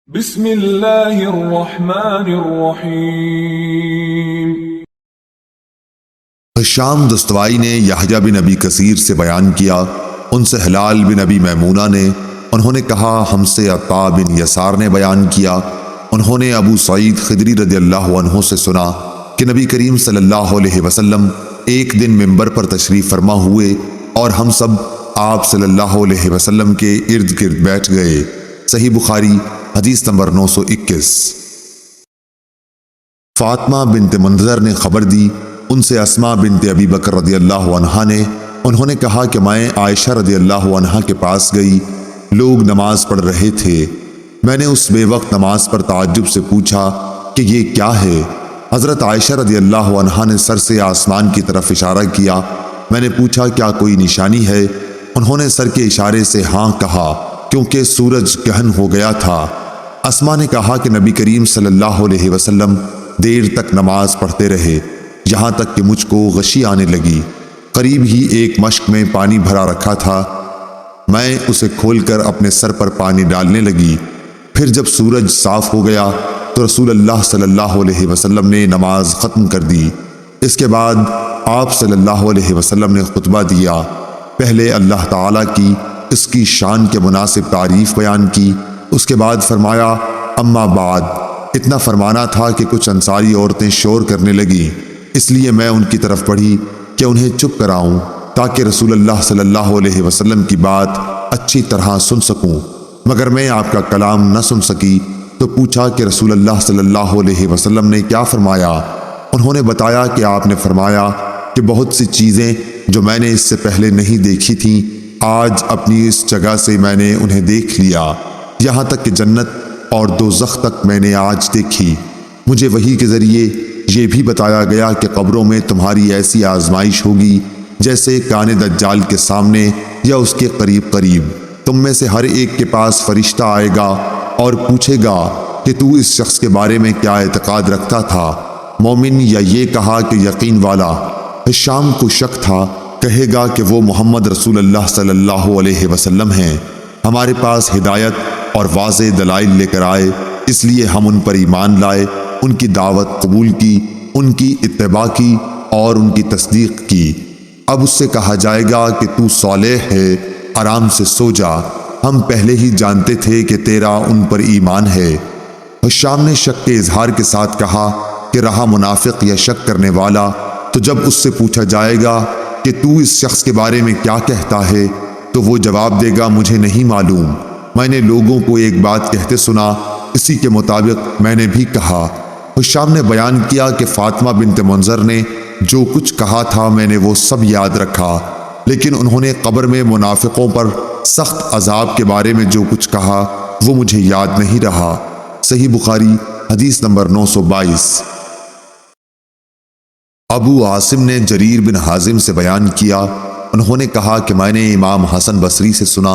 بسم اللہ الرحمن الرحیم۔ ہشام دستوائی نے یحییٰ بن ابی کثیر سے بیان کیا، ان سے ہلال بن ابی میمونہ نے، انہوں نے کہا ہم سے عطا بن یسار نے بیان کیا، انہوں نے ابو سعید خدری رضی اللہ عنہ سے سنا کہ نبی کریم صلی اللہ علیہ وسلم ایک دن منبر پر تشریف فرما ہوئے اور ہم سب آپ صلی اللہ علیہ وسلم کے ارد گرد بیٹھ گئے۔ صحیح بخاری حدیث نمبر 921۔ فاطمہ بنت منذر نے خبر دی، ان سے اسماء بنت ابی بکر رضی اللہ عنہا نے، انہوں نے کہا کہ میں عائشہ رضی اللہ عنہا کے پاس گئی، لوگ نماز پڑھ رہے تھے، میں نے اس بے وقت نماز پر تعجب سے پوچھا کہ یہ کیا ہے؟ حضرت عائشہ رضی اللہ عنہا نے سر سے آسمان کی طرف اشارہ کیا، میں نے پوچھا کیا کوئی نشانی ہے؟ انہوں نے سر کے اشارے سے ہاں کہا، کیونکہ سورج گہن ہو گیا تھا۔ اسماء نے کہا کہ نبی کریم صلی اللہ علیہ وسلم دیر تک نماز پڑھتے رہے، یہاں تک کہ مجھ کو غشی آنے لگی۔ قریب ہی ایک مشک میں پانی بھرا رکھا تھا، میں اسے کھول کر اپنے سر پر پانی ڈالنے لگی۔ پھر جب سورج صاف ہو گیا تو رسول اللہ صلی اللہ علیہ وسلم نے نماز ختم کر دی۔ اس کے بعد آپ صلی اللہ علیہ وسلم نے خطبہ دیا، پہلے اللہ تعالیٰ کی اس کی شان کے مناسب تعریف بیان کی، اس کے بعد فرمایا اما بعد۔ اتنا فرمانا تھا کہ کچھ انصاری عورتیں شور کرنے لگیں، اس لیے میں ان کی طرف بڑھی کہ انہیں چپ کراؤں تاکہ رسول اللہ صلی اللہ علیہ وسلم کی بات اچھی طرح سن سکوں، مگر میں آپ کا کلام نہ سن سکی تو پوچھا کہ رسول اللہ صلی اللہ علیہ وسلم نے کیا فرمایا؟ انہوں نے بتایا کہ آپ نے فرمایا کہ بہت سی چیزیں جو میں نے اس سے پہلے نہیں دیکھی تھیں، آج اپنی اس جگہ سے میں نے انہیں دیکھ لیا، یہاں تک کہ جنت اور دوزخ تک میں نے آج دیکھی۔ مجھے وحی کے ذریعے یہ بھی بتایا گیا کہ قبروں میں تمہاری ایسی آزمائش ہوگی جیسے کان دجال کے سامنے یا اس کے قریب قریب۔ تم میں سے ہر ایک کے پاس فرشتہ آئے گا اور پوچھے گا کہ تو اس شخص کے بارے میں کیا اعتقاد رکھتا تھا، مومن یا یہ کہا کہ یقین والا؟ ہشام کو شک تھا، کہے گا کہ وہ محمد رسول اللہ صلی اللہ علیہ وسلم ہیں، ہمارے پاس ہدایت اور واضح دلائل لے کر آئے، اس لیے ہم ان پر ایمان لائے، ان کی دعوت قبول کی، ان کی اتباع کی اور ان کی تصدیق کی۔ اب اس سے کہا جائے گا کہ تو صالح ہے، آرام سے سو جا، ہم پہلے ہی جانتے تھے کہ تیرا ان پر ایمان ہے۔ ہشام نے شک کے اظہار کے ساتھ کہا کہ رہا منافق یا شک کرنے والا، تو جب اس سے پوچھا جائے گا کہ تو اس شخص کے بارے میں کیا کہتا ہے تو وہ جواب دے گا مجھے نہیں معلوم، میں نے لوگوں کو ایک بات کہتے سنا، اسی کے مطابق میں نے بھی کہا۔ ہشام نے بیان کیا کہ فاطمہ بنت منذر نے جو کچھ کہا تھا میں نے وہ سب یاد رکھا، لیکن انہوں نے قبر میں منافقوں پر سخت عذاب کے بارے میں جو کچھ کہا وہ مجھے یاد نہیں رہا۔ صحیح بخاری حدیث نمبر 922۔ ابو عاصم نے جریر بن حازم سے بیان کیا، انہوں نے کہا کہ میں نے امام حسن بصری سے سنا،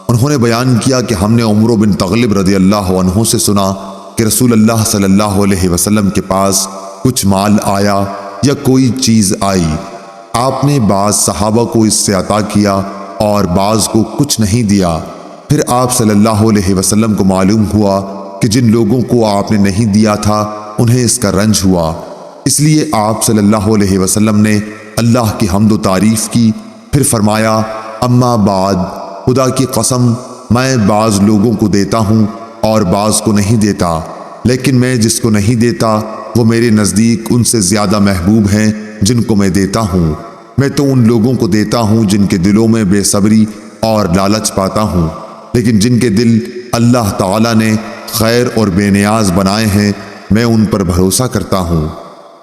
انہوں نے بیان کیا کہ ہم نے عمرو بن تغلب رضی اللہ عنہ سے سنا کہ رسول اللہ صلی اللہ علیہ وسلم کے پاس کچھ مال آیا یا کوئی چیز آئی، آپ نے بعض صحابہ کو اس سے عطا کیا اور بعض کو کچھ نہیں دیا، پھر آپ صلی اللہ علیہ وسلم کو معلوم ہوا کہ جن لوگوں کو آپ نے نہیں دیا تھا انہیں اس کا رنج ہوا، اس لیے آپ صلی اللہ علیہ وسلم نے اللہ کی حمد و تعریف کی، پھر فرمایا اما بعد، خدا کی قسم میں بعض لوگوں کو دیتا ہوں اور بعض کو نہیں دیتا، لیکن میں جس کو نہیں دیتا وہ میرے نزدیک ان سے زیادہ محبوب ہیں جن کو میں دیتا ہوں۔ میں تو ان لوگوں کو دیتا ہوں جن کے دلوں میں بے صبری اور لالچ پاتا ہوں، لیکن جن کے دل اللہ تعالیٰ نے خیر اور بے نیاز بنائے ہیں میں ان پر بھروسہ کرتا ہوں۔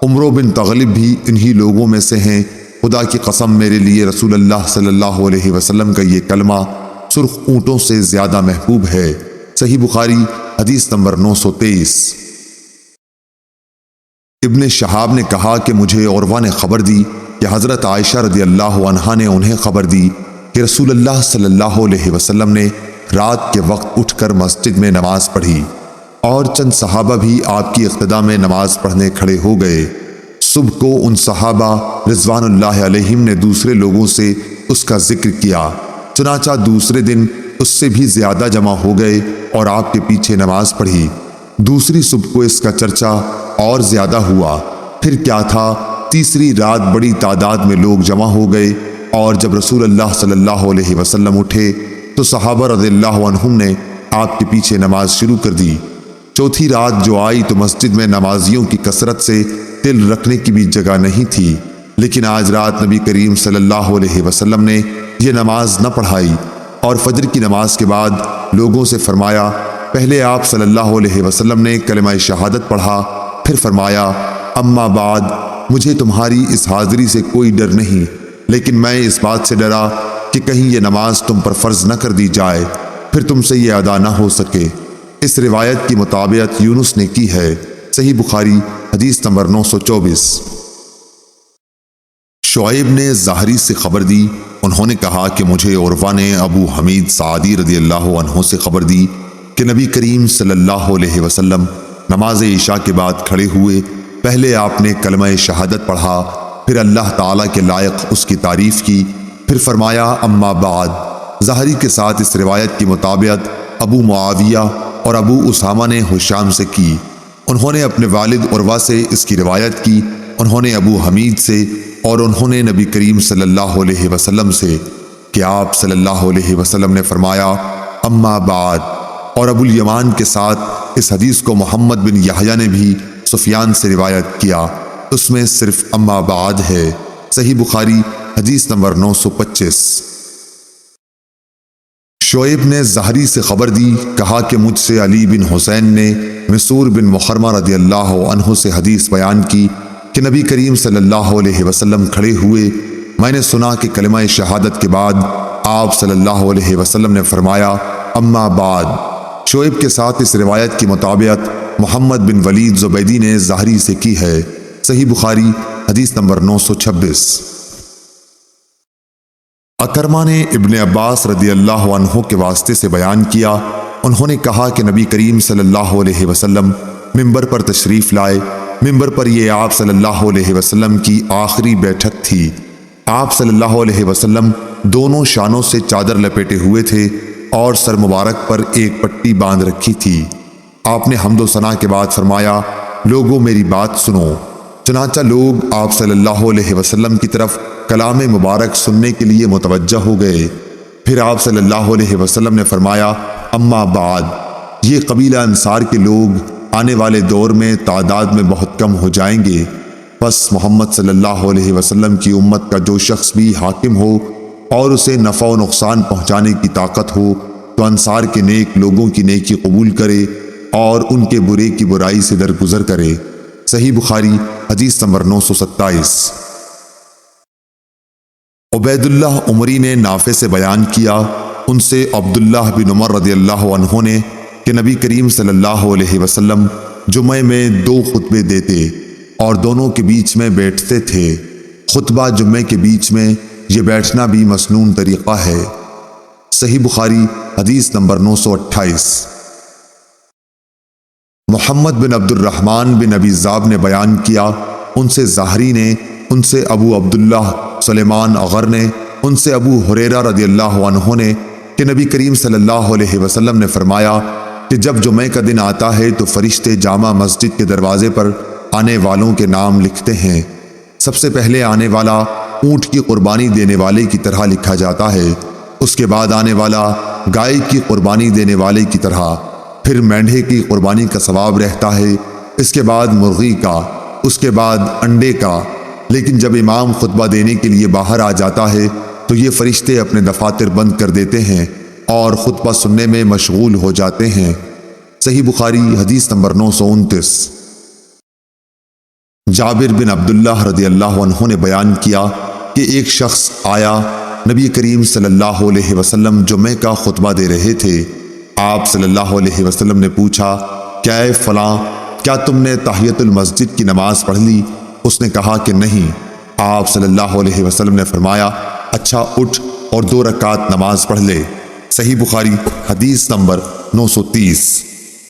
عمرو بن تغلب بھی انہی لوگوں میں سے ہیں۔ خدا کی قسم میرے لیے رسول اللہ صلی اللہ علیہ وسلم کا یہ کلمہ سرخ اونٹوں سے زیادہ محبوب ہے۔ صحیح بخاری حدیث نمبر 923۔ ابن شہاب نے کہا کہ مجھے عروہ نے خبر دی کہ حضرت عائشہ رضی اللہ عنہا نے انہیں خبر دی کہ رسول اللہ صلی اللہ علیہ وسلم نے رات کے وقت اٹھ کر مسجد میں نماز پڑھی اور چند صحابہ بھی آپ کی اقتداء میں نماز پڑھنے کھڑے ہو گئے۔ صبح کو ان صحابہ رضوان اللہ علیہم نے دوسرے لوگوں سے اس کا ذکر کیا، چنانچہ دوسرے دن اس سے بھی زیادہ جمع ہو گئے اور آپ کے پیچھے نماز پڑھی۔ دوسری صبح کو اس کا چرچا اور زیادہ ہوا۔ پھر کیا تھا، تیسری رات بڑی تعداد میں لوگ جمع ہو گئے، اور جب رسول اللہ صلی اللہ علیہ وسلم اٹھے تو صحابہ رضی اللہ عنہم نے آپ کے پیچھے نماز شروع کر دی۔ چوتھی رات جو آئی تو مسجد میں نمازیوں کی کثرت سے تل رکھنے کی بھی جگہ نہیں تھی، لیکن آج رات نبی کریم صلی اللہ علیہ وسلم نے یہ نماز نہ پڑھائی، اور فجر کی نماز کے بعد لوگوں سے فرمایا، پہلے آپ صلی اللہ علیہ وسلم نے کلمہ شہادت پڑھا، پھر فرمایا، اما بعد، مجھے تمہاری اس حاضری سے کوئی ڈر نہیں، لیکن میں اس بات سے ڈرا کہ کہیں یہ نماز تم پر فرض نہ کر دی جائے، پھر تم سے یہ ادا نہ ہو سکے۔ اس روایت کی مطابقت یونس نے کی ہے۔ صحیح بخاری حدیث نمبر 924۔ شعیب نے زہری سے خبر دی، انہوں نے کہا کہ مجھے عروہ نے ابو حمید سعدی رضی اللہ عنہ سے خبر دی کہ نبی کریم صلی اللہ علیہ وسلم نماز عشاء کے بعد کھڑے ہوئے، پہلے آپ نے کلمہ شہادت پڑھا، پھر اللہ تعالیٰ کے لائق اس کی تعریف کی، پھر فرمایا، اما بعد۔ زہری کے ساتھ اس روایت کی مطابقت ابو معاویہ اور ابو اسامہ نے ہشام سے کی۔ انہوں نے اپنے والد عروہ سے اس کی روایت کی، انہوں نے ابو حمید سے، اور انہوں نے نبی کریم صلی اللہ علیہ وسلم سے کہ آپ صلی اللہ علیہ وسلم نے فرمایا، اما بعد۔ اور ابو الیمان کے ساتھ اس حدیث کو محمد بن یحییٰ نے بھی سفیان سے روایت کیا، اس میں صرف اما بعد ہے۔ صحیح بخاری حدیث نمبر 925۔ شعیب نے زہری سے خبر دی، کہا کہ مجھ سے علی بن حسین نے مسور بن مخرمہ رضی اللہ عنہ سے حدیث بیان کی کہ نبی کریم صلی اللہ علیہ وسلم کھڑے ہوئے، میں نے سنا کہ کلمہ شہادت کے بعد آپ صلی اللہ علیہ وسلم نے فرمایا، اما بعد۔ شعیب کے ساتھ اس روایت کی مطابقت محمد بن ولید زبیدی نے زہری سے کی ہے۔ صحیح بخاری حدیث نمبر 926۔ اکرمہ نے ابن عباس رضی اللہ عنہ کے واسطے سے بیان کیا، انہوں نے کہا کہ نبی کریم صلی اللہ علیہ وسلم ممبر پر تشریف لائے، ممبر پر یہ آپ صلی اللہ علیہ وسلم کی آخری بیٹھک تھی۔ آپ صلی اللہ علیہ وسلم دونوں شانوں سے چادر لپیٹے ہوئے تھے اور سر مبارک پر ایک پٹی باندھ رکھی تھی۔ آپ نے حمد و ثنا کے بعد فرمایا، لوگوں میری بات سنو۔ چنانچہ لوگ آپ صلی اللہ علیہ وسلم کی طرف کلام مبارک سننے کے لیے متوجہ ہو گئے۔ پھر آپ صلی اللہ علیہ وسلم نے فرمایا، اما بعد، یہ قبیلہ انصار کے لوگ آنے والے دور میں تعداد میں بہت کم ہو جائیں گے، پس محمد صلی اللہ علیہ وسلم کی امت کا جو شخص بھی حاکم ہو اور اسے نفع و نقصان پہنچانے کی طاقت ہو تو انصار کے نیک لوگوں کی نیکی قبول کرے اور ان کے برے کی برائی سے درگزر کرے۔ صحیح بخاری حدیث نمبر 927۔ عبید اللہ عمری نے نافع سے بیان کیا، ان سے عبداللہ بن عمر رضی اللہ عنہ نے کہ نبی کریم صلی اللہ علیہ وسلم جمعے میں 2 خطبے دیتے اور دونوں کے بیچ میں بیٹھتے تھے۔ خطبہ جمعے کے بیچ میں یہ بیٹھنا بھی مسنون طریقہ ہے۔ صحیح بخاری حدیث نمبر 928۔ محمد بن عبد الرحمن بن ابی ذئب نے بیان کیا، ان سے زہری نے، ان سے ابو عبداللہ سلیمان اغر نے، ان سے ابو ہریرہ رضی اللہ عنہ نے کہ نبی کریم صلی اللہ علیہ وسلم نے فرمایا کہ جب جمعے کا دن آتا ہے تو فرشتے جامع مسجد کے دروازے پر آنے والوں کے نام لکھتے ہیں۔ سب سے پہلے آنے والا اونٹ کی قربانی دینے والے کی طرح لکھا جاتا ہے، اس کے بعد آنے والا گائے کی قربانی دینے والے کی طرح، پھر مینڈھے کی قربانی کا ثواب رہتا ہے، اس کے بعد مرغی کا، اس کے بعد انڈے کا۔ لیکن جب امام خطبہ دینے کے لیے باہر آ جاتا ہے تو یہ فرشتے اپنے دفاتر بند کر دیتے ہیں اور خطبہ سننے میں مشغول ہو جاتے ہیں۔ صحیح بخاری حدیث نمبر 929۔ جابر بن عبداللہ رضی اللہ عنہ نے بیان کیا کہ ایک شخص آیا، نبی کریم صلی اللہ علیہ وسلم جمعے کا خطبہ دے رہے تھے۔ آپ صلی اللہ علیہ وسلم نے پوچھا، کیا اے فلاں، کیا تم نے تحیۃ المسجد کی نماز پڑھ لی؟ اس نے کہا کہ نہیں۔ آپ صلی اللہ علیہ وسلم نے فرمایا، اچھا اٹھ اور 2 رکعت نماز پڑھ لے۔ صحیح بخاری حدیث نمبر 930۔